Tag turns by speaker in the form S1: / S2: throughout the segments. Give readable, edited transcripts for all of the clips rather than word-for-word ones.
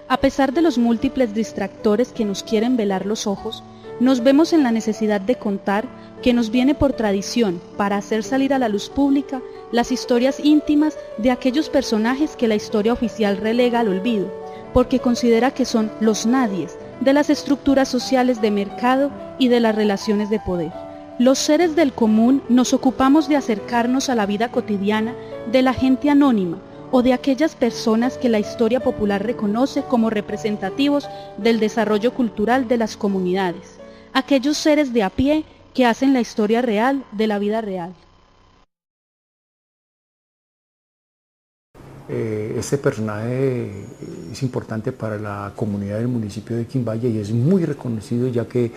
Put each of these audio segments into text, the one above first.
S1: A pesar de los múltiples distractores que nos quieren velar los ojos, nos vemos en la necesidad de contar que nos viene por tradición para hacer salir a la luz pública las historias íntimas de aquellos personajes que la historia oficial relega al olvido, porque considera que son los nadies de las estructuras sociales de mercado y de las relaciones de poder. Los seres del común nos ocupamos de acercarnos a la vida cotidiana de la gente anónima o de aquellas personas que la historia popular reconoce como representativos del desarrollo cultural de las comunidades, aquellos seres de a pie que hacen la historia real de la vida real.
S2: Este personaje es importante para la comunidad del municipio de Quimbaya y es muy reconocido ya que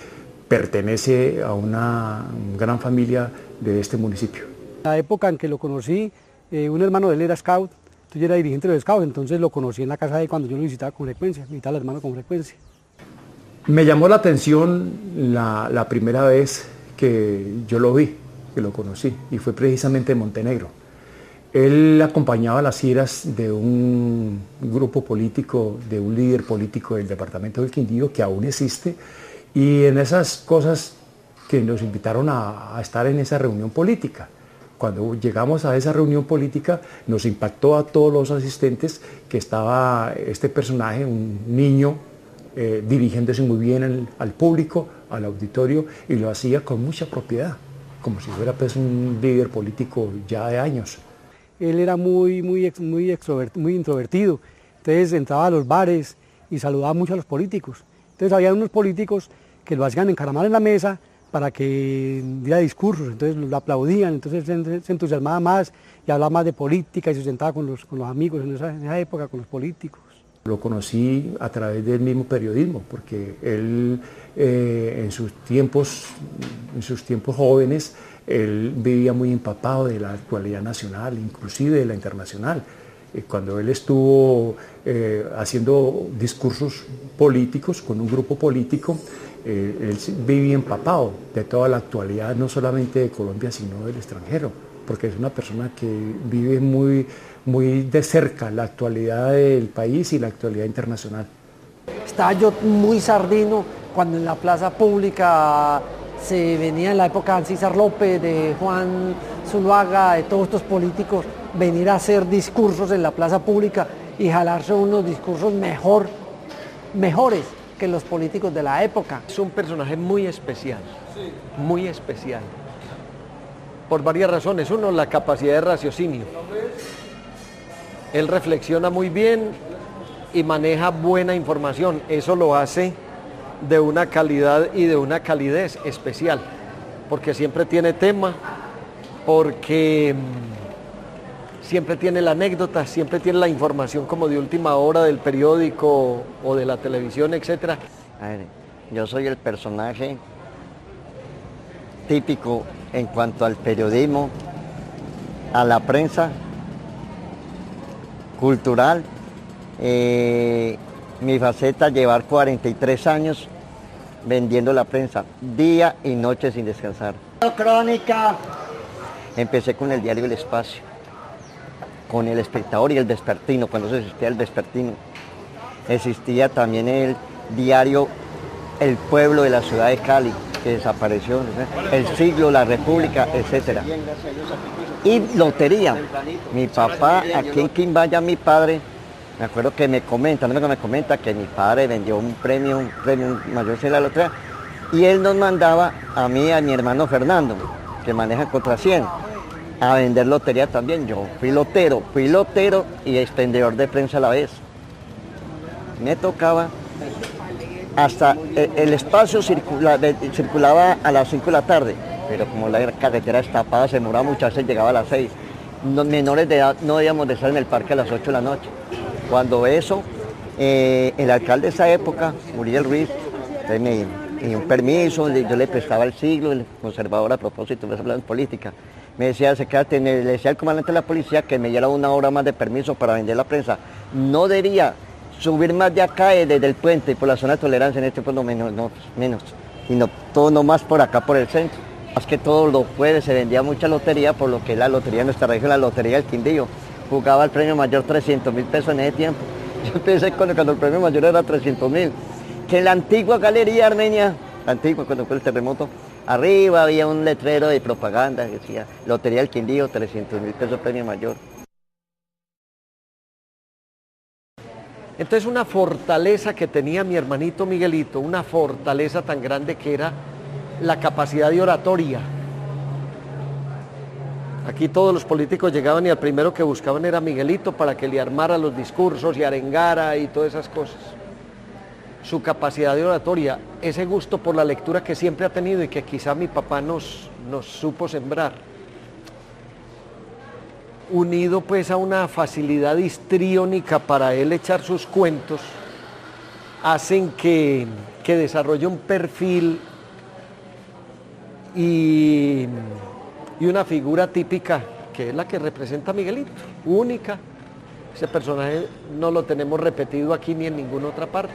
S2: pertenece a una gran familia de este municipio.
S3: La época en que lo conocí, un hermano de él era scout, yo era dirigente de los scouts, entonces lo conocí en la casa de él cuando yo lo visitaba con frecuencia, visitaba al hermano con frecuencia. Me
S2: llamó la atención la primera vez que yo lo vi, que lo conocí, y fue precisamente en Montenegro. Él acompañaba las giras de un grupo político, de un líder político del departamento del Quindío, que aún existe, y en esas cosas que nos invitaron a estar en esa reunión política. Cuando llegamos a esa reunión política nos impactó a todos los asistentes que estaba este personaje, un niño, dirigiéndose muy bien al público, al auditorio, y lo hacía con mucha propiedad, como si fuera pues, un líder político ya de años.
S3: Él era muy introvertido, entonces entraba a los bares y saludaba mucho a los políticos. Entonces había unos políticos que lo hacían encaramar en la mesa para que diera discursos, entonces lo aplaudían, entonces se entusiasmaba más y hablaba más de política y se sentaba con los amigos en esa época, con los políticos.
S2: Lo conocí a través del mismo periodismo, porque él en sus tiempos jóvenes, él vivía muy empapado de la actualidad nacional, inclusive de la internacional. Cuando él estuvo haciendo discursos políticos con un grupo político, él vivía empapado de toda la actualidad, no solamente de Colombia, sino del extranjero, porque es una persona que vive muy de cerca la actualidad del país y la actualidad internacional.
S4: Estaba yo muy sardino cuando en la plaza pública se venía en la época de César López, de Juan Zuluaga, de todos estos políticos, venir a hacer discursos en la plaza pública y jalarse unos discursos mejores que los políticos de la época.
S5: Es un personaje muy especial, muy especial, por varias razones. Uno, la capacidad de raciocinio. Él reflexiona muy bien y maneja buena información. Eso lo hace de una calidad y de una calidez especial, porque siempre tiene tema, porque siempre tiene la anécdota, siempre tiene la información como de última hora del periódico o de la televisión, etc.
S6: A ver, yo soy el personaje típico en cuanto al periodismo, a la prensa, cultural. Mi faceta, llevar 43 años vendiendo la prensa, día y noche sin descansar. Crónica. Empecé con el diario El Espacio, con El Espectador y El Vespertino, cuando se existía El Vespertino. Existía también el diario El Pueblo de la ciudad de Cali, que desapareció, El Siglo, La República, etc. Y lotería. Mi papá, aquí en Quimbaya, mi padre, me acuerdo que me comenta que mi padre vendió un premio mayor de la lotería, y él nos mandaba a mí y a mi hermano Fernando, que maneja contra 100, a vender lotería también. Yo fui lotero y expendedor de prensa a la vez. Me tocaba hasta el espacio circulaba a las 5 de la tarde, pero como la carretera destapada se demoraba muchas veces, llegaba a las 6. Los menores de edad no debíamos de estar en el parque a las 8 de la noche. Cuando eso, el alcalde de esa época, Uriel Ruiz, me dio un permiso, yo le prestaba El Siglo, el conservador, a propósito de hablar en política. Me decía, le decía al comandante de la policía que me diera 1 hora más de permiso para vender la prensa. No debía subir más de acá, desde el puente, por la zona de tolerancia, en este punto menos, sino todo nomás por acá, por el centro. Más que todos los jueves se vendía mucha lotería, por lo que la lotería de nuestra región, la lotería del Quindío, jugaba el premio mayor 300.000 pesos en ese tiempo. Yo empecé cuando el premio mayor era 300.000. Que en la antigua Galería Armenia, la antigua cuando fue el terremoto, arriba había un letrero de propaganda que decía Lotería del Quindío, 300.000 pesos premio mayor.
S5: Entonces una fortaleza que tenía mi hermanito Miguelito, una fortaleza tan grande que era la capacidad de oratoria. Aquí todos los políticos llegaban y al primero que buscaban era Miguelito para que le armara los discursos y arengara y todas esas cosas. Su capacidad de oratoria, ese gusto por la lectura que siempre ha tenido y que quizá mi papá nos supo sembrar, unido pues a una facilidad histriónica para él echar sus cuentos, hacen que desarrolle un perfil y una figura típica que es la que representa a Miguelito, única. Ese personaje no lo tenemos repetido aquí ni en ninguna otra parte.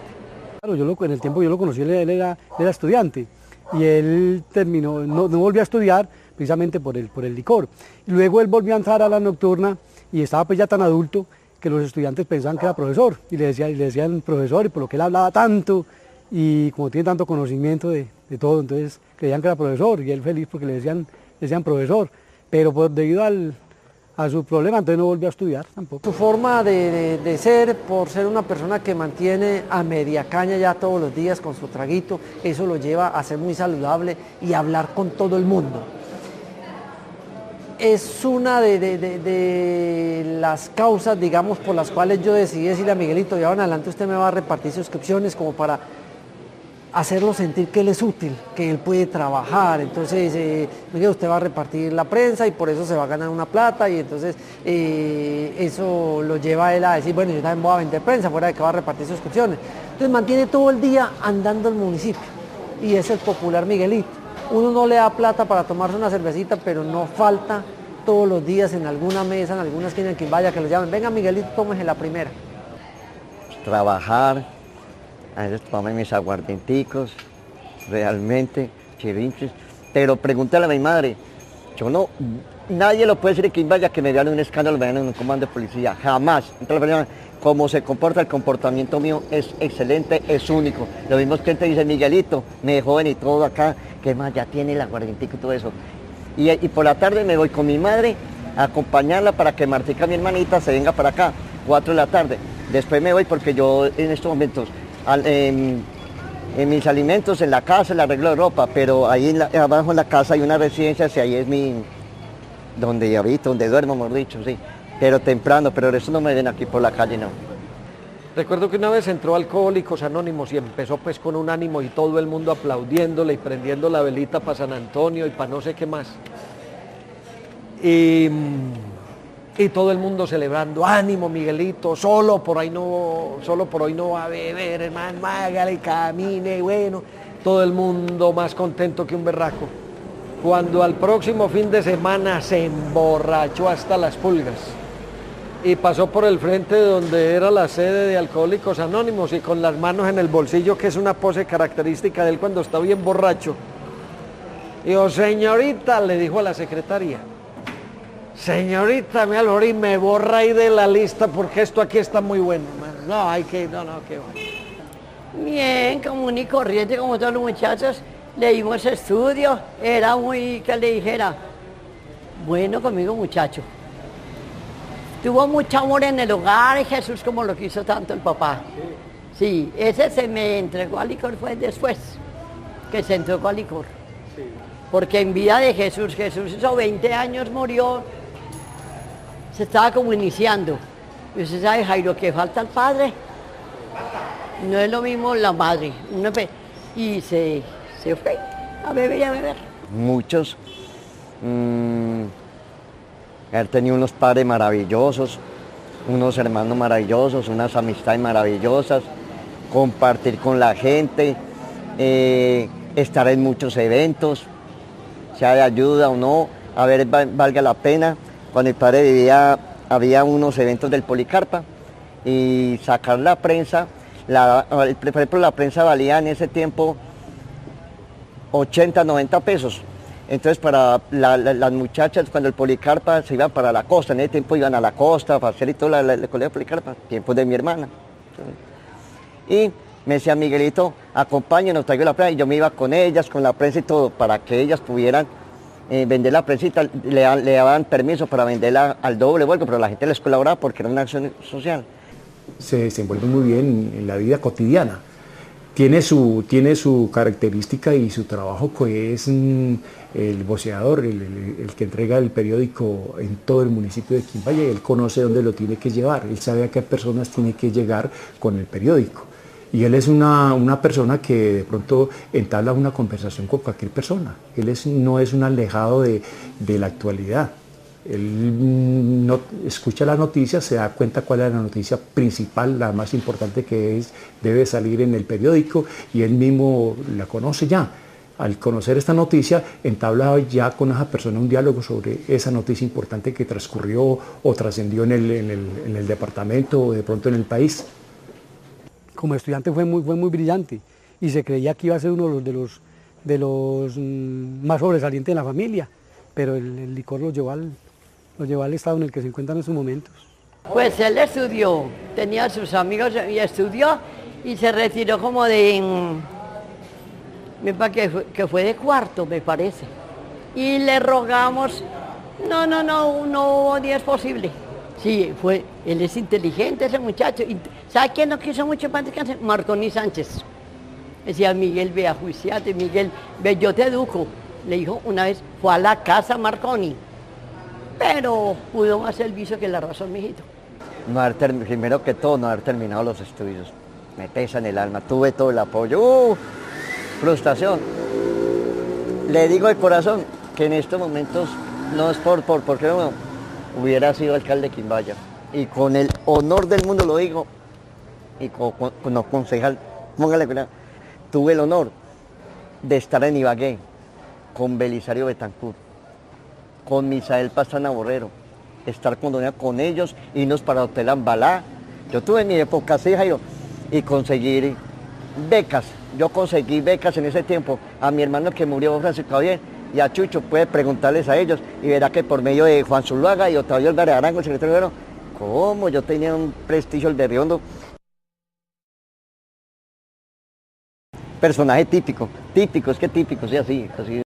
S3: Claro, en el tiempo yo lo conocí, él era estudiante y él terminó, no volvió a estudiar precisamente por el licor. Luego él volvió a entrar a la nocturna y estaba pues ya tan adulto que los estudiantes pensaban que era profesor y le decían profesor, y por lo que él hablaba tanto y como tiene tanto conocimiento de todo, entonces creían que era profesor y él feliz porque le decían profesor, pero debido a su problema entonces no volvió a estudiar tampoco.
S4: Su forma de ser, por ser una persona que mantiene a media caña ya todos los días con su traguito, eso lo lleva a ser muy saludable y a hablar con todo el mundo. Es una de las causas, digamos, por las cuales yo decidí decirle a Miguelito, de ahora en adelante usted me va a repartir suscripciones como para hacerlo sentir que él es útil, que él puede trabajar. Entonces, Miguel, usted va a repartir la prensa y por eso se va a ganar una plata, y entonces eso lo lleva a él a decir, bueno, yo también voy a vender prensa, fuera de que va a repartir suscripciones. Entonces mantiene todo el día andando el municipio y es el popular Miguelito. Uno no le da plata para tomarse una cervecita, pero no falta todos los días en alguna mesa, en alguna esquina en quien vaya, que lo llamen, venga Miguelito, tómese la primera.
S6: Trabajar, a veces tomé mis aguardienticos, realmente, chirinches, pero pregúntale a mi madre, nadie lo puede decir que vaya que me vean un escándalo, me vean en un comando de policía, jamás. Entonces, como se comporta, el comportamiento mío es excelente, es único. Lo mismo que te dice Miguelito, me joven y todo acá, que más ya tiene el aguardientico y todo eso. Y por la tarde me voy con mi madre a acompañarla para que Martica, mi hermanita, se venga para acá, 4 de la tarde. Después me voy porque yo en estos momentos, en mis alimentos, en la casa, el arreglo de ropa, pero ahí abajo en la casa hay una residencia, si ahí es donde habito, donde duermo, mejor dicho, sí. Pero temprano, pero eso no me ven aquí por la calle, no.
S5: Recuerdo que una vez entró Alcohólicos Anónimos y empezó pues con un ánimo y todo el mundo aplaudiéndole y prendiendo la velita para San Antonio y para no sé qué más. Y todo el mundo celebrando, ánimo Miguelito, solo por hoy no va a beber, hermano, hágale, camine, bueno. Todo el mundo más contento que un berraco. Cuando al próximo fin de semana se emborrachó hasta las pulgas y pasó por el frente donde era la sede de Alcohólicos Anónimos y con las manos en el bolsillo, que es una pose característica de él cuando está bien borracho. Dijo, señorita, le dijo a la secretaria, señorita, me borra ahí de la lista porque esto aquí está muy bueno. No, qué bueno.
S7: Bien, común y corriente como todos los muchachos. Le dimos estudio, era muy, que le dijera, bueno conmigo muchacho. Tuvo mucho amor en el hogar, Jesús, como lo quiso tanto el papá. Sí, ese se me entregó al licor fue después, que se entregó al licor. Porque en vida de Jesús hizo 20 años, murió, se estaba como iniciando. Y usted sabe, Jairo, que falta el padre, no es lo mismo la madre. Y se fue a beber y a beber.
S6: Muchos. Él tenía unos padres maravillosos, unos hermanos maravillosos, unas amistades maravillosas, compartir con la gente, estar en muchos eventos, sea de ayuda o no, a ver, valga la pena. Cuando mi padre vivía, había unos eventos del Policarpa y sacar la prensa, por ejemplo, la prensa valía en ese tiempo 80, 90 pesos. Entonces para las muchachas cuando el Policarpa se iban para la costa, en ese tiempo iban a la costa para hacer y todo el colegio Policarpa, tiempo de mi hermana. Y me decía, Miguelito, acompáñenos, traigo la prensa, y yo me iba con ellas, con la prensa y todo, para que ellas pudieran vender la prensita, le daban permiso para venderla al doble vuelco, pero la gente les colaboraba porque era una acción social.
S2: Se desenvuelve muy bien en la vida cotidiana. Tiene su característica y su trabajo, que es el voceador, el que entrega el periódico en todo el municipio de Quimbaya, y él conoce dónde lo tiene que llevar, él sabe a qué personas tiene que llegar con el periódico. Y él es una persona que de pronto entabla una conversación con cualquier persona. Él no es un alejado de la actualidad. Él no, escucha la noticia, se da cuenta cuál es la noticia principal, la más importante que debe salir en el periódico, y él mismo la conoce ya. Al conocer esta noticia, entabla ya con esa persona un diálogo sobre esa noticia importante que transcurrió o trascendió en el departamento o de pronto en el país.
S3: Como estudiante fue muy brillante y se creía que iba a ser uno de los más sobresalientes de la familia, pero el licor lo llevó al estado en el que se encuentra en estos momentos.
S7: Pues él estudió, tenía sus amigos y estudió y se retiró como que fue de cuarto, me parece. Y le rogamos, no es posible. Sí, él es inteligente ese muchacho. ¿Sabe quién no quiso mucho para descansar? Marconi Sánchez. Decía, Miguel, ve a juiciarte, Miguel, ve, yo te educo. Le dijo una vez, fue a la casa Marconi, pero pudo más el vicio que la razón, mijito.
S6: Primero que todo, no haber terminado los estudios. Me pesa en el alma, tuve todo el apoyo. Frustración. Le digo de corazón que en estos momentos, no es porque no, hubiera sido alcalde de Quimbaya. Y con el honor del mundo lo digo, y como concejal, póngale cuidado, tuve el honor de estar en Ibagué con Belisario Betancourt, con Misael Pastrana Borrero, estar con ellos, irnos para Hotel Ambalá. Yo tuve en mi época, sí, Jairo, y conseguir becas. Yo conseguí becas en ese tiempo. A mi hermano que murió, Francisco Javier, y a Chucho, puede preguntarles a ellos, y verá que por medio de Juan Zuluaga y Octavio Álvarez Arango, el secretario de Gobierno, cómo yo tenía un prestigio el Berriondo. Personaje típico, sí, así.